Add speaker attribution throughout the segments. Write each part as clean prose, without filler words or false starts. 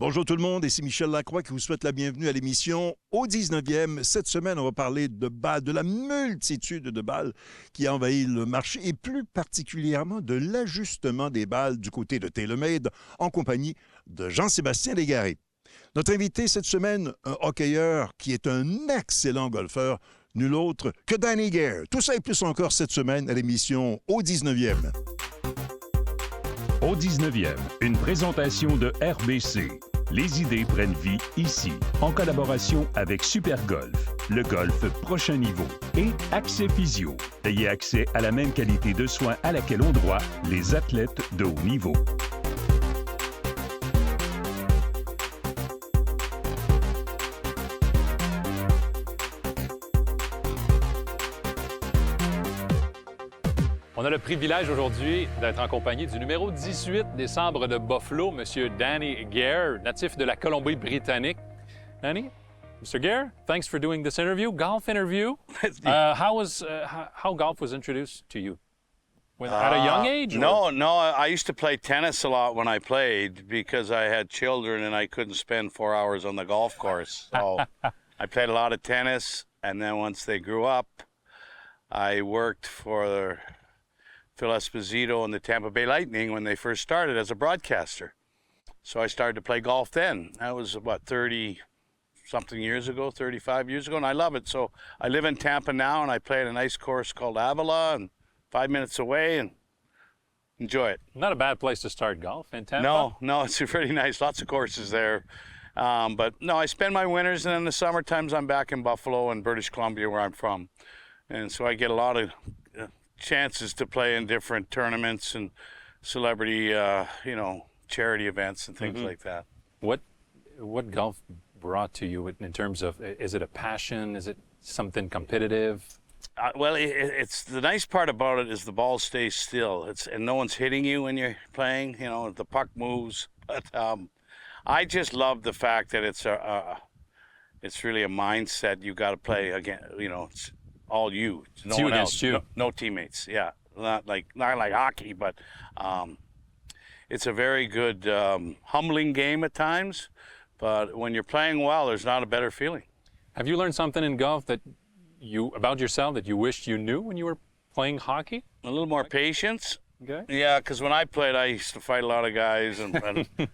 Speaker 1: Bonjour tout le monde, ici Michel Lacroix qui vous souhaite la bienvenue à l'émission au 19e. Cette semaine, on va parler de balles, de la multitude de balles qui a envahi le marché et plus particulièrement de l'ajustement des balles du côté de TaylorMade en compagnie de Jean-Sébastien Légaré. Notre invité cette semaine, un hockeyeur qui est un excellent golfeur, nul autre que Danny Gare. Tout ça et plus encore cette semaine à l'émission au 19e.
Speaker 2: Au 19e, une présentation de RBC. Les idées prennent vie ici, en collaboration avec Super Golf, le golf prochain niveau, et Accès Physio. Ayez accès à la même qualité de soins à laquelle ont droit les athlètes de haut niveau.
Speaker 3: On a le privilège aujourd'hui d'être en compagnie du numéro 18 des Sabres de Buffalo, M. Danny Gare, natif de la Colombie-Britannique. Danny, Mr. Gare, thanks for doing this interview, golf interview. How golf was introduced to you? At a young age?
Speaker 4: No, I used to play tennis a lot when I played because I had children and I couldn't spend 4 hours on the golf course. So I played a lot of tennis, and then once they grew up, I worked for Phil Esposito and the Tampa Bay Lightning when they first started as a broadcaster. So I started to play golf then. That was, 30-something years ago, 35 years ago, and I love it. So I live in Tampa now, and I play at a nice course called Avila, and 5 minutes away, and enjoy it.
Speaker 3: Not a bad place to start golf in Tampa.
Speaker 4: No, it's pretty nice. Lots of courses there. But no, I spend my winters, and in the summer times I'm back in Buffalo and British Columbia, where I'm from. And so I get a lot of chances to play in different tournaments and celebrity, charity events and things like that.
Speaker 3: What golf brought to you in terms of, is it a passion? Is it something competitive?
Speaker 4: Well, it's the nice part about it is the ball stays still. And no one's hitting you when you're playing. The puck moves. But I just love the fact that it's really a mindset. You got to play again. It's all you.
Speaker 3: No one else. You.
Speaker 4: No teammates. Yeah, not like hockey, but it's a very good, humbling game at times. But when you're playing well, there's not a better feeling.
Speaker 3: Have you learned something in golf about yourself that you wished you knew when you were playing hockey?
Speaker 4: A little more patience.
Speaker 3: Okay.
Speaker 4: Yeah, because when I played, I used to fight a lot of guys, and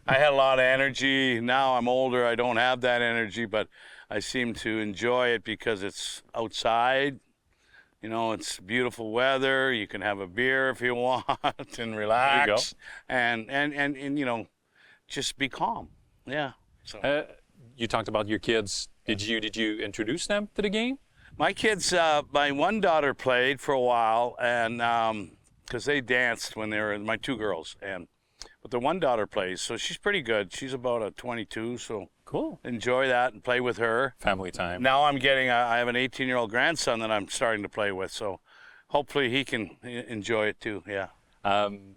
Speaker 4: I had a lot of energy. Now I'm older, I don't have that energy, but I seem to enjoy it because it's outside. It's beautiful weather. You can have a beer if you want and relax, and just be calm. Yeah. So.
Speaker 3: You talked about your kids. Did you introduce them to the game?
Speaker 4: My kids, my one daughter played for a while, and because they danced when they were my two girls, but the one daughter plays, so she's pretty good. She's about a 22, so
Speaker 3: cool.
Speaker 4: Enjoy that and play with her.
Speaker 3: Family time.
Speaker 4: Now I have an 18-year-old grandson that I'm starting to play with, so hopefully he can enjoy it too. Yeah.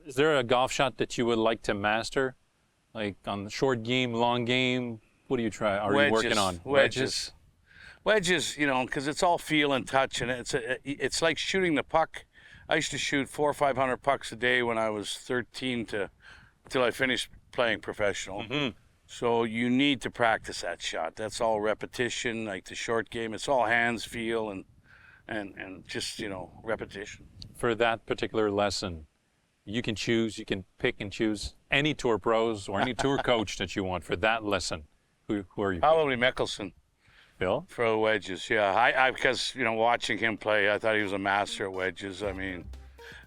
Speaker 3: Is there a golf shot that you would like to master, like on the short game, long game? What do you try? Are you working on wedges?
Speaker 4: Wedges, because it's all feel and touch, and it's like shooting the puck. I used to shoot 400 or 500 pucks a day when I was 13 till I finished playing professional. Mm-hmm. So you need to practice that shot. That's all repetition, like the short game. It's all hands, feel, and just repetition.
Speaker 3: For that particular lesson, you can pick and choose any tour pros or any tour coach that you want for that lesson. Who are you?
Speaker 4: Probably Mickelson.
Speaker 3: Phil?
Speaker 4: For wedges, yeah. I because watching him play, I thought he was a master at wedges. I mean,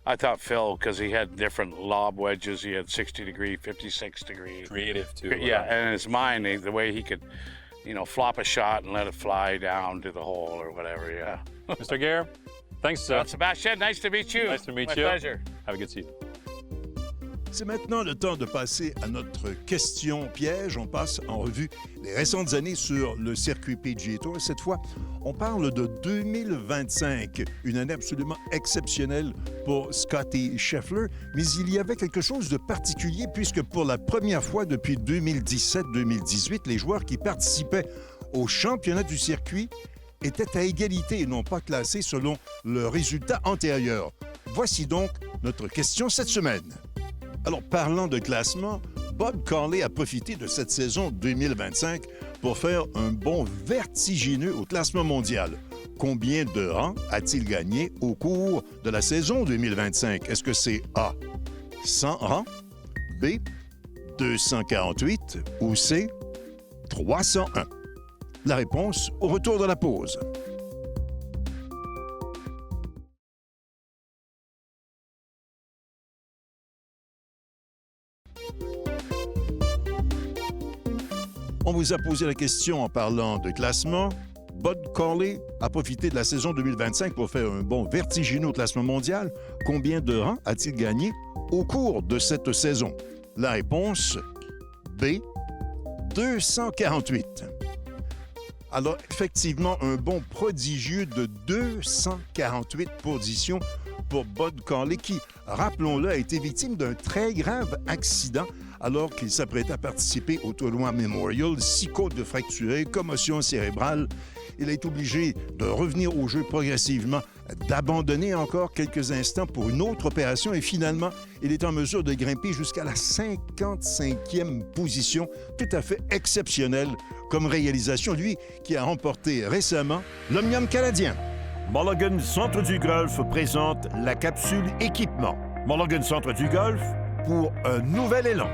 Speaker 4: I thought Phil, because he had different lob wedges. He had 60 degree, 56 degree.
Speaker 3: Creative too.
Speaker 4: Yeah, and in his mind, the way he could, flop a shot and let it fly down to the hole or whatever. Yeah.
Speaker 3: Mr. Gare, thanks.
Speaker 4: Jean-Sebastien, nice to meet you.
Speaker 3: Nice to meet
Speaker 4: My
Speaker 3: you.
Speaker 4: pleasure.
Speaker 3: Have a good season.
Speaker 1: C'est maintenant le temps de passer à notre question piège. On passe en revue les récentes années sur le circuit PGA Tour. Cette fois, on parle de 2025, une année absolument exceptionnelle pour Scottie Scheffler. Mais il y avait quelque chose de particulier puisque pour la première fois depuis 2017-2018, les joueurs qui participaient au championnat du circuit étaient à égalité et non pas classés selon le résultat antérieur. Voici donc notre question cette semaine. Alors, parlant de classement, Bud Cauley a profité de cette saison 2025 pour faire un bond vertigineux au classement mondial. Combien de rangs a-t-il gagné au cours de la saison 2025? Est-ce que c'est A, 100 rangs, B, 248 ou C, 301? La réponse au retour de la pause. On vous a posé la question en parlant de classement. Bud Cauley a profité de la saison 2025 pour faire un bond vertigineux au classement mondial. Combien de rangs a-t-il gagné au cours de cette saison? La réponse B, 248. Alors, effectivement, un bond prodigieux de 248 positions pour Bud Cauley qui, rappelons-le, a été victime d'un très grave accident alors qu'il s'apprêtait à participer au tournoi Memorial, 6 côtes de fracturées, commotion cérébrale. Il est obligé de revenir au jeu progressivement, d'abandonner encore quelques instants pour une autre opération et finalement, il est en mesure de grimper jusqu'à la 55e position, tout à fait exceptionnelle comme réalisation, lui qui a remporté récemment l'Omnium canadien.
Speaker 5: Mulligan Centre du Golf présente la capsule équipement. Mulligan Centre du Golf pour un nouvel élan.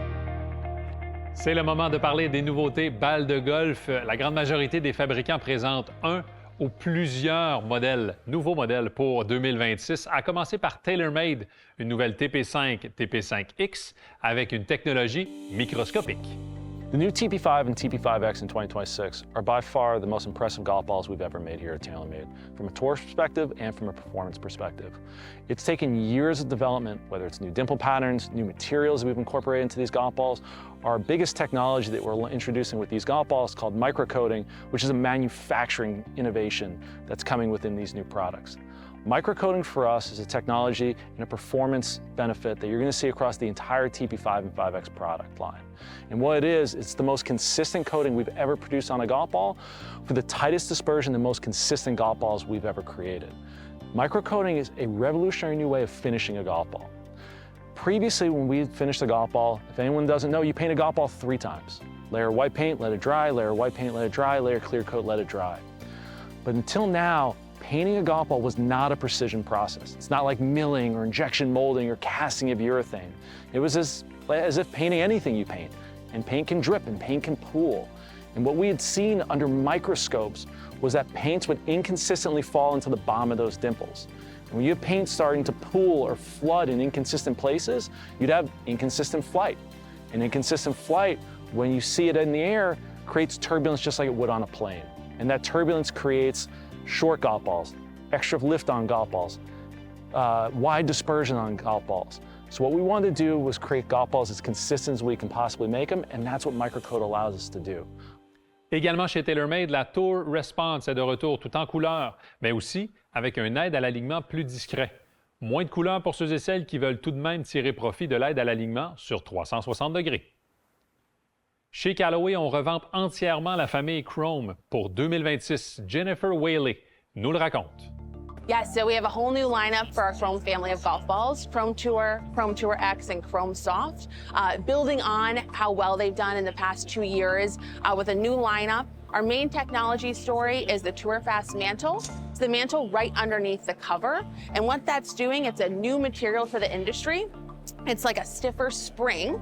Speaker 3: C'est le moment de parler des nouveautés balles de golf. La grande majorité des fabricants présentent un ou plusieurs modèles, nouveaux modèles pour 2026, à commencer par TaylorMade, une nouvelle TP5, TP5X avec une technologie microscopique.
Speaker 6: The new TP5 and TP5X in 2026 are by far the most impressive golf balls we've ever made here at TaylorMade, from a tour perspective and from a performance perspective. It's taken years of development, whether it's new dimple patterns, new materials that we've incorporated into these golf balls. Our biggest technology that we're introducing with these golf balls is called microcoating, which is a manufacturing innovation that's coming within these new products. Microcoating for us is a technology and a performance benefit that you're going to see across the entire TP5 and 5X product line. And what it is, it's the most consistent coating we've ever produced on a golf ball for the tightest dispersion, the most consistent golf balls we've ever created. Microcoating is a revolutionary new way of finishing a golf ball. Previously, when we finished a golf ball, if anyone doesn't know, you paint a golf ball 3 times. Layer white paint, let it dry, layer white paint, let it dry, layer clear coat, let it dry. But until now, painting a golf ball was not a precision process. It's not like milling or injection molding or casting of urethane. It was as if painting anything you paint. And paint can drip and paint can pool. And what we had seen under microscopes was that paints would inconsistently fall into the bottom of those dimples. And when you have paint starting to pool or flood in inconsistent places, you'd have inconsistent flight. And inconsistent flight, when you see it in the air, creates turbulence just like it would on a plane. And that turbulence creates short golf balls, extra lift on golf balls, wide dispersion on golf balls. So what we wanted to do was create golf balls as consistent as we can possibly make them, and that's what Microcoat allows us to do.
Speaker 3: Également chez TaylorMade, la Tour Response est de retour tout en couleur, mais aussi avec un aide à l'alignement plus discret. Moins de couleurs pour ceux et celles qui veulent tout de même tirer profit de l'aide à l'alignement sur 360 degrés. Chez Callaway, on revampe entièrement la famille Chrome pour 2026. Jennifer Whaley nous le raconte.
Speaker 7: Yes, so we have a whole new lineup for our Chrome family of golf balls, Chrome Tour X, and Chrome Soft, building on how well they've done in the past 2 years with a new lineup. Our main technology story is the Tour Fast mantle. It's the mantle right underneath the cover. And what that's doing, it's a new material for the industry. It's like a stiffer spring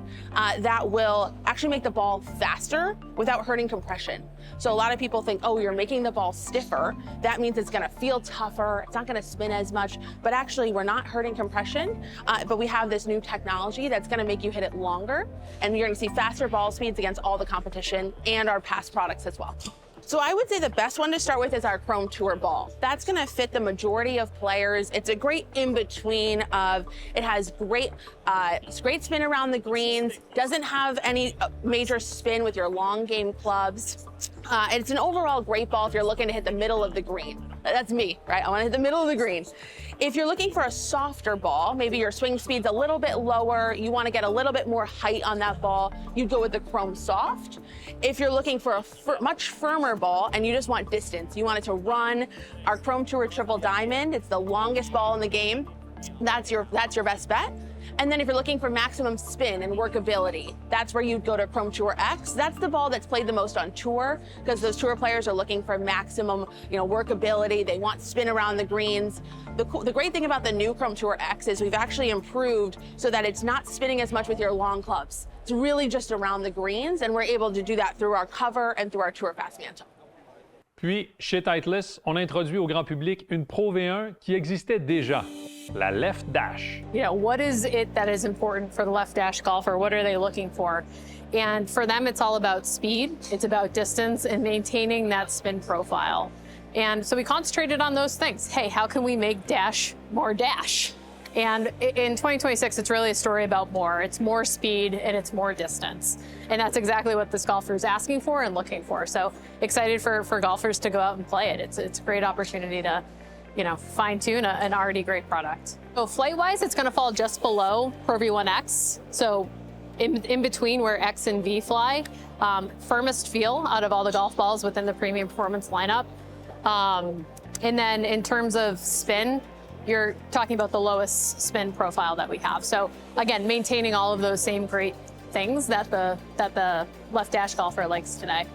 Speaker 7: that will actually make the ball faster without hurting compression. So a lot of people think, oh, you're making the ball stiffer. That means it's gonna feel tougher. It's not gonna spin as much, but actually we're not hurting compression, but we have this new technology that's gonna make you hit it longer, and you're gonna see faster ball speeds against all the competition and our past products as well. So I would say the best one to start with is our Chrome Tour ball. That's gonna fit the majority of players. It's a great in-between of, it has great spin around the greens, doesn't have any major spin with your long game clubs. It's an overall great ball if you're looking to hit the middle of the green. That's me, right? I wanna hit the middle of the green. If you're looking for a softer ball, maybe your swing speed's a little bit lower, you wanna get a little bit more height on that ball, you'd go with the Chrome Soft. If you're looking for a much firmer ball and you just want distance, you want it to run, our Chrome Tour Triple Diamond, it's the longest ball in the game. That's your best bet. And then if you're looking for maximum spin and workability, that's where you'd go to Chrome Tour X. That's the ball that's played the most on tour because those tour players are looking for maximum, workability. They want spin around the greens. The great thing about the new Chrome Tour X is we've actually improved so that it's not spinning as much with your long clubs. It's really just around the greens, and we're able to do that through our cover and through our Tour Fast Mantle.
Speaker 3: Puis, chez Titleist, on introduit au grand public une Pro V1 qui existait déjà, la Left Dash.
Speaker 8: What is it that is important for the left dash golfer? What are they looking for? And for them, it's all about speed, it's about distance, and maintaining that spin profile. And so we concentrated on those things. Hey, how can we make dash more dash? And in 2026, it's really a story about more. It's more speed and it's more distance. And that's exactly what this golfer is asking for and looking for. So excited for golfers to go out and play it. It's a great opportunity to, fine-tune an already great product. So flight-wise, it's going to fall just below Pro V1X. So in between where X and V fly, firmest feel out of all the golf balls within the premium performance lineup. And then in terms of spin, you're talking about the lowest spin profile that we have. So again, maintaining all of those same great things that the left dash golfer likes today.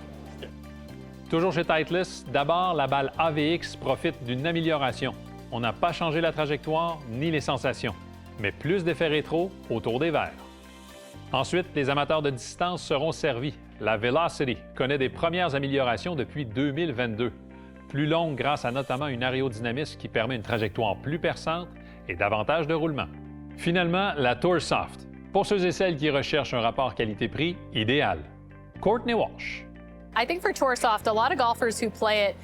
Speaker 3: Toujours chez Titleist, d'abord, la balle AVX profite d'une amélioration. On n'a pas changé la trajectoire ni les sensations, mais plus d'effets rétro autour des verres. Ensuite, les amateurs de distance seront servis. La Velocity connaît des premières améliorations depuis 2022. Plus longue grâce à notamment une aérodynamisme qui permet une trajectoire plus perçante et davantage de roulement. Finalement, la Tour Soft, pour ceux et celles qui recherchent un rapport qualité-prix idéal. Courtney Walsh.
Speaker 8: I think for Tour Soft, a lot of golfers who play it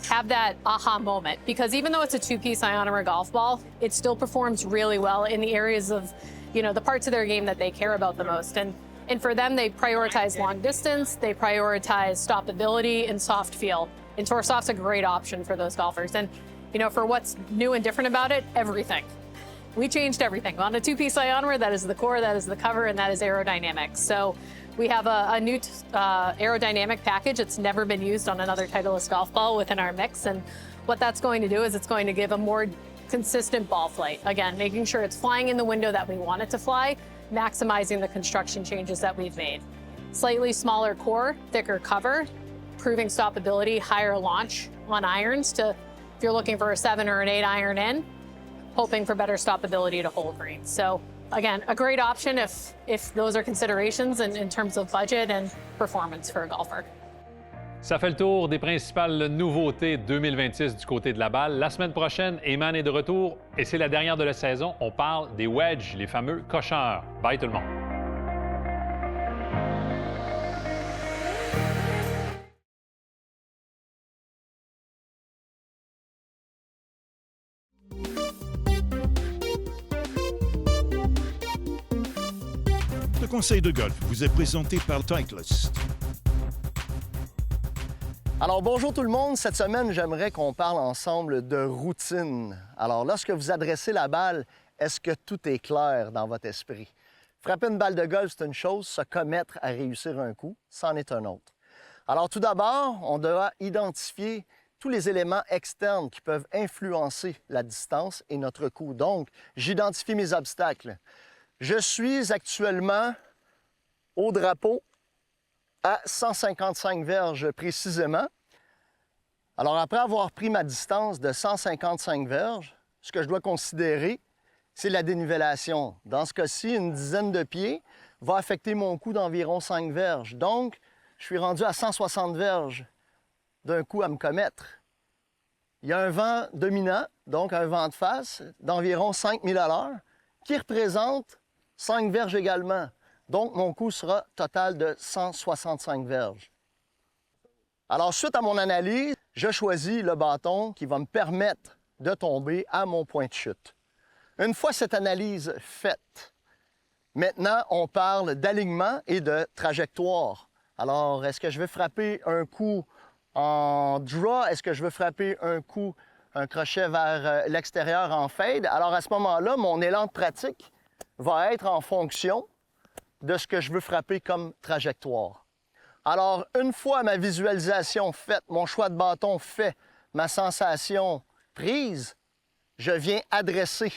Speaker 8: have that aha moment because even though it's a two-piece ionomer golf ball, it still performs really well in the areas of, the parts of their game that they care about the most. And for them, they prioritize long distance, they prioritize stoppability and soft feel. And Tour Soft's a great option for those golfers. And, for what's new and different about it, everything. We changed everything. On a two-piece ionomer, that is the core, that is the cover, and that is aerodynamics. So we have a new aerodynamic package. It's never been used on another Titleist golf ball within our mix. And what that's going to do is it's going to give a more consistent ball flight. Again, making sure it's flying in the window that we want it to fly, maximizing the construction changes that we've made. Slightly smaller core, thicker cover, improving stoppability, higher launch on irons if you're looking for a 7 or an 8 iron in, hoping for better stoppability to hold greens. So again, a great option if those are considerations in terms of budget and performance for a golfer.
Speaker 3: Ça fait le tour des principales nouveautés 2026 du côté de la balle. La semaine prochaine, Eman est de retour et c'est la dernière de la saison. On parle des wedges, les fameux cocheurs. Bye tout le monde.
Speaker 1: Le conseil de golf vous est présenté par Titleist.
Speaker 9: Alors bonjour tout le monde, cette semaine j'aimerais qu'on parle ensemble de routine. Alors lorsque vous adressez la balle, est-ce que tout est clair dans votre esprit? Frapper une balle de golf, c'est une chose, se commettre à réussir un coup, c'en est un autre. Alors tout d'abord, on doit identifier tous les éléments externes qui peuvent influencer la distance et notre coup. Donc, j'identifie mes obstacles. Je suis actuellement au drapeau à 155 verges précisément. Alors, après avoir pris ma distance de 155 verges, ce que je dois considérer, c'est la dénivellation. Dans ce cas-ci, une dizaine de pieds va affecter mon coup d'environ 5 verges. Donc, je suis rendu à 160 verges d'un coup à me commettre. Il y a un vent dominant, donc un vent de face, d'environ 5000 à l'heure, qui représente 5 verges également. Donc, mon coup sera total de 165 verges. Alors, suite à mon analyse, je choisis le bâton qui va me permettre de tomber à mon point de chute. Une fois cette analyse faite, maintenant, on parle d'alignement et de trajectoire. Alors, est-ce que je vais frapper un coup en draw? Est-ce que je veux frapper un crochet vers l'extérieur en fade? Alors, à ce moment-là, mon élan de pratique va être en fonction de ce que je veux frapper comme trajectoire. Alors, une fois ma visualisation faite, mon choix de bâton fait, ma sensation prise, je viens adresser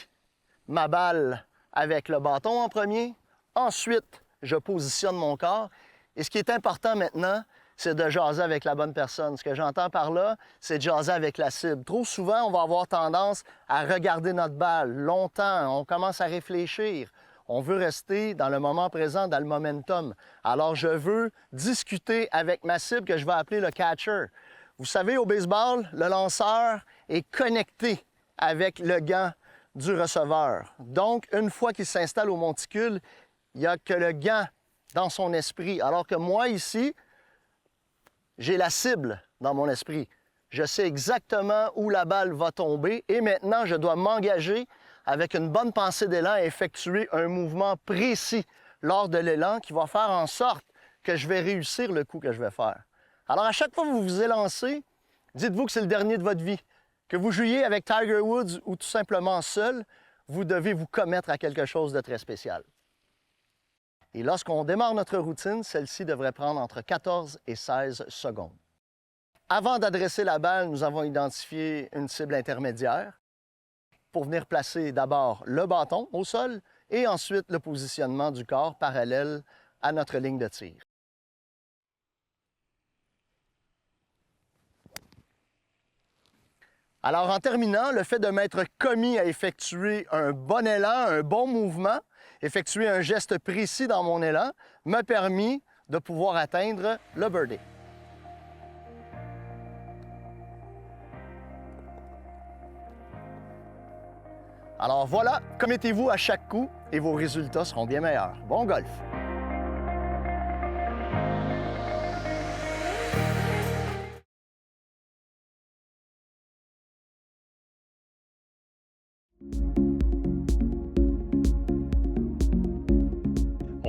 Speaker 9: ma balle avec le bâton en premier. Ensuite, je positionne mon corps. Et ce qui est important maintenant, c'est de jaser avec la bonne personne. Ce que j'entends par là, c'est de jaser avec la cible. Trop souvent, on va avoir tendance à regarder notre balle longtemps. On commence à réfléchir. On veut rester dans le moment présent, dans le momentum. Alors, je veux discuter avec ma cible que je vais appeler le catcher. Vous savez, au baseball, le lanceur est connecté avec le gant du receveur. Donc, une fois qu'il s'installe au monticule, il n'y a que le gant dans son esprit. Alors que moi, ici, j'ai la cible dans mon esprit. Je sais exactement où la balle va tomber et maintenant, je dois m'engager avec une bonne pensée d'élan et effectuer un mouvement précis lors de l'élan qui va faire en sorte que je vais réussir le coup que je vais faire. Alors, à chaque fois que vous vous élancez, dites-vous que c'est le dernier de votre vie. Que vous jouiez avec Tiger Woods ou tout simplement seul, vous devez vous commettre à quelque chose de très spécial. Et lorsqu'on démarre notre routine, celle-ci devrait prendre entre 14 et 16 secondes. Avant d'adresser la balle, nous avons identifié une cible intermédiaire pour venir placer d'abord le bâton au sol et ensuite le positionnement du corps parallèle à notre ligne de tir. Alors, en terminant, le fait de m'être commis à effectuer un bon élan, un bon mouvement, effectuer un geste précis dans mon élan, m'a permis de pouvoir atteindre le birdie. Alors voilà, commettez-vous à chaque coup et vos résultats seront bien meilleurs. Bon golf!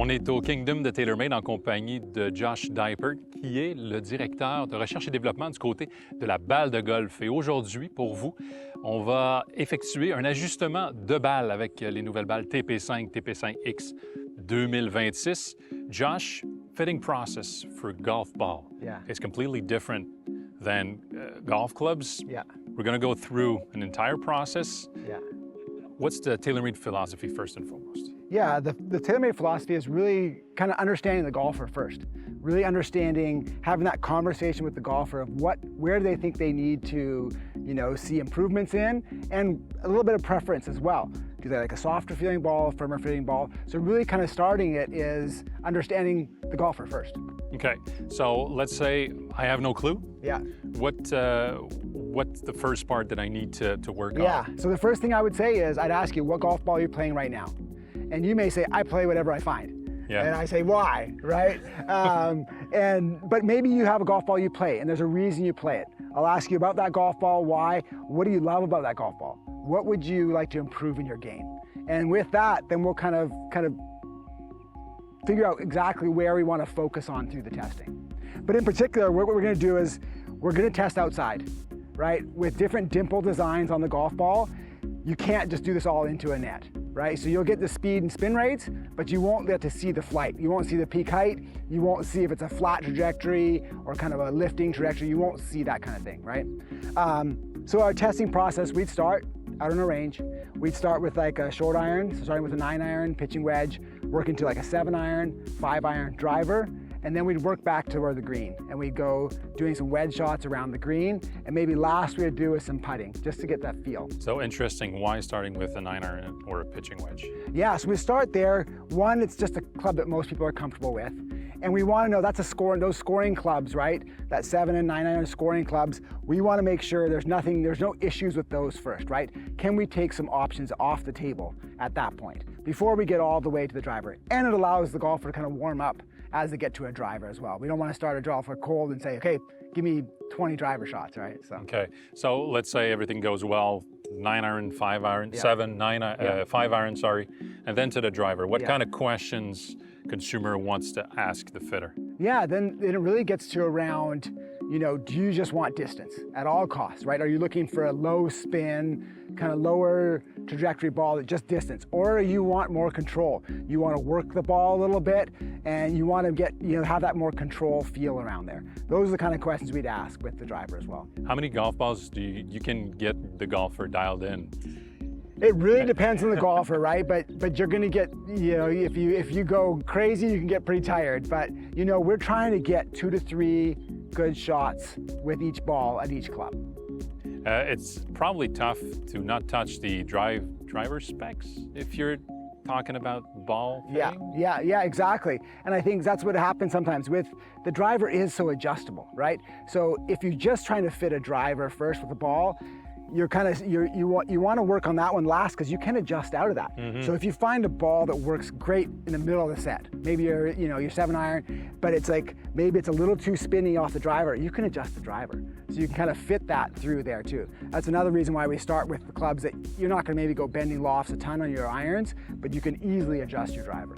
Speaker 3: On est au Kingdom de TaylorMade en compagnie de Josh Dipert, qui est le directeur de recherche et développement du côté de la balle de golf. Et aujourd'hui, pour vous, on va effectuer un ajustement de balle avec les nouvelles balles TP5, TP5X 2026. Josh, fitting process for golf ball.
Speaker 10: Yeah.
Speaker 3: It's completely different than golf clubs.
Speaker 10: Yeah.
Speaker 3: We're going to go through an entire process.
Speaker 10: Yeah.
Speaker 3: What's the TaylorMade philosophy first and foremost?
Speaker 10: Yeah, the TaylorMade philosophy is really kind of understanding the golfer first. Really understanding, having that conversation with the golfer of where do they think they need to, see improvements in, and a little bit of preference as well. Do they like a softer feeling ball, firmer feeling ball? So really kind of starting it is understanding the golfer first.
Speaker 3: Okay, so let's say I have no clue.
Speaker 10: Yeah.
Speaker 3: What's the first part that I need to work on?
Speaker 10: Yeah, so the first thing I would say is I'd ask you what golf ball you're playing right now. And you may say, I play whatever I find.
Speaker 3: Yeah.
Speaker 10: And I say, why, right? But maybe you have a golf ball you play and there's a reason you play it. I'll ask you about that golf ball, why, what do you love about that golf ball? What would you like to improve in your game? And with that, then we'll kind of figure out exactly where we want to focus on through the testing. But in particular, what we're gonna do is we're gonna test outside, right? With different dimple designs on the golf ball, you can't just do this all into a net, right? So you'll get the speed and spin rates, but you won't get to see the flight. You won't see the peak height. You won't see if it's a flat trajectory or kind of a lifting trajectory. You won't see that kind of thing, right? So our testing process, we'd start out on a range. We'd start with like a short iron, so starting with a 9-iron, pitching wedge, working to like a 7-iron, 5-iron driver, and then we'd work back toward the green. And we'd go doing some wedge shots around the green, and maybe last we'd do is some putting, just to get that feel.
Speaker 3: So interesting, why starting with a 9-iron or a pitching wedge?
Speaker 10: Yeah, so we start there. One, it's just a club that most people are comfortable with. And we want to know, that's those scoring clubs, right? That 7 and 9-iron scoring clubs, we want to make sure there's no issues with those first, right? Can we take some options off the table at that point before we get all the way to the driver? And it allows the golfer to kind of warm up as they get to a driver as well. We don't want to start a golfer cold and say, okay, give me 20 driver shots, right? So.
Speaker 3: Okay, so let's say everything goes well, 9-iron, 5-iron,
Speaker 10: Yeah.
Speaker 3: 7, 9, 5-iron, sorry, and then to the driver. What
Speaker 10: Yeah.
Speaker 3: kind of questions consumer wants to ask the fitter?
Speaker 10: Yeah, then it really gets to around, do you just want distance at all costs, right? Are you looking for a low spin, kind of lower trajectory ball, just distance? Or you want more control? You want to work the ball a little bit and you want to get, have that more control feel around there. Those are the kind of questions we'd ask with the driver as well.
Speaker 3: How many golf balls do you can get the golfer dialed in?
Speaker 10: It really depends on the golfer, right? But you're going to get, you know, if you go crazy, you can get pretty tired. But you know, we're trying to get 2 to 3 good shots with each ball at each club.
Speaker 3: It's probably tough to not touch the driver specs if you're talking about ball fitting.
Speaker 10: Yeah, exactly. And I think that's what happens sometimes with the driver is so adjustable, right? So if you're just trying to fit a driver first with the ball, you want to work on that one last because you can adjust out of that. So if you find a ball that works great in the middle of the set, maybe your 7-iron, but it's like maybe it's a little too spinny off the driver, you can adjust the driver. So you can kind of fit that through there too. That's another reason why we start with the clubs that you're not going to maybe go bending lofts a ton on your irons, but you can easily adjust your driver.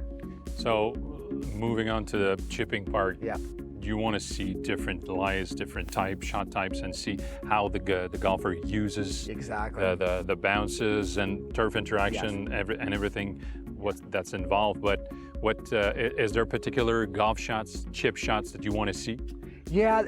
Speaker 3: So moving on to the chipping part.
Speaker 10: Yeah.
Speaker 3: You want to see different lies, different types, shot types, and see how the golfer uses
Speaker 10: exactly
Speaker 3: the bounces and turf interaction and everything that's involved. But is there particular golf shots, chip shots that you want to see?
Speaker 10: Yeah,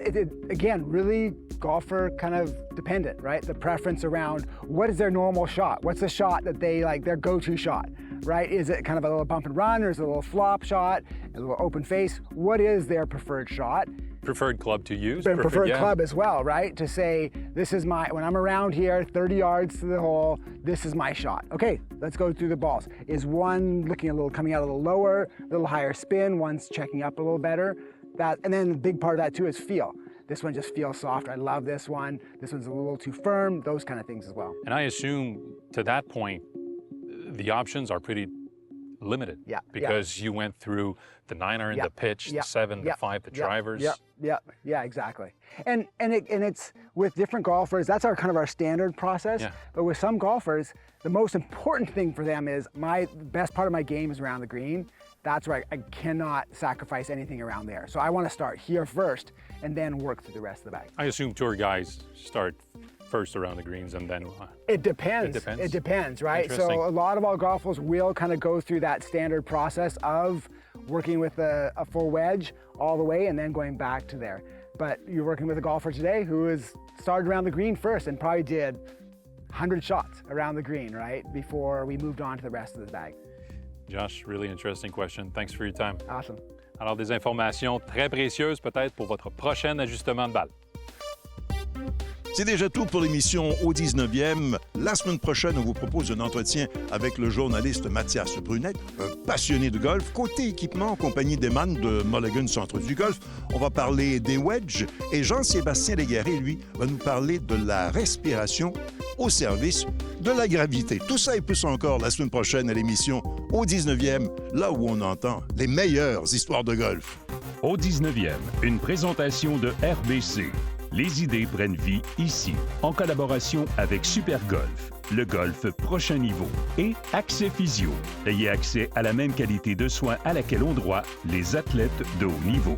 Speaker 10: again, really golfer kind of dependent, right? The preference around what is their normal shot? What's the shot that they like, their go-to shot, right? Is it kind of a little bump and run, or is it a little flop shot, a little open face? What is their preferred shot?
Speaker 3: Preferred club to use?
Speaker 10: Preferred club as well, right? To say, this is when I'm around here, 30 yards to the hole, this is my shot. Okay, let's go through the balls. Is one coming out a little lower, a little higher spin, one's checking up a little better? And then the big part of that too is feel. This one just feels softer. I love this one. This one's a little too firm, those kind of things as well.
Speaker 3: And I assume to that point, the options are pretty limited.
Speaker 10: Yeah.
Speaker 3: Because you went through the 9-iron, the pitch, the 7, the 5, the drivers.
Speaker 10: Yeah, exactly. And it's with different golfers, that's our standard process.
Speaker 3: Yeah.
Speaker 10: But with some golfers, the most important thing for them is the best part of my game is around the green. That's where I cannot sacrifice anything around there. So I want to start here first and then work through the rest of the bag.
Speaker 3: I assume tour guys start first around the greens and then...
Speaker 10: It depends. It depends, right? So a lot of our golfers will kind of go through that standard process of working with a full wedge all the way and then going back to there. But you're working with a golfer today who has started around the green first and probably did 100 shots around the green, right? Before we moved on to the rest of the bag.
Speaker 3: Josh, really interesting question. Thanks for your time.
Speaker 10: Awesome.
Speaker 3: Alors, des informations très précieuses peut-être pour votre prochain ajustement de balle.
Speaker 1: C'est déjà tout pour l'émission au 19e. La semaine prochaine, on vous propose un entretien avec le journaliste Mathias Brunet, un passionné de golf. Côté équipement, en compagnie d'Eman de Mulligan Centre du Golf, on va parler des wedges et Jean-Sébastien Légaré, lui, va nous parler de la respiration au service de la gravité. Tout ça et plus encore la semaine prochaine à l'émission au 19e, là où on entend les meilleures histoires de golf.
Speaker 2: Au 19e, une présentation de RBC. Les idées prennent vie ici, en collaboration avec Super Golf, le golf prochain niveau, et Accès Physio. Ayez accès à la même qualité de soins à laquelle ont droit les athlètes de haut niveau.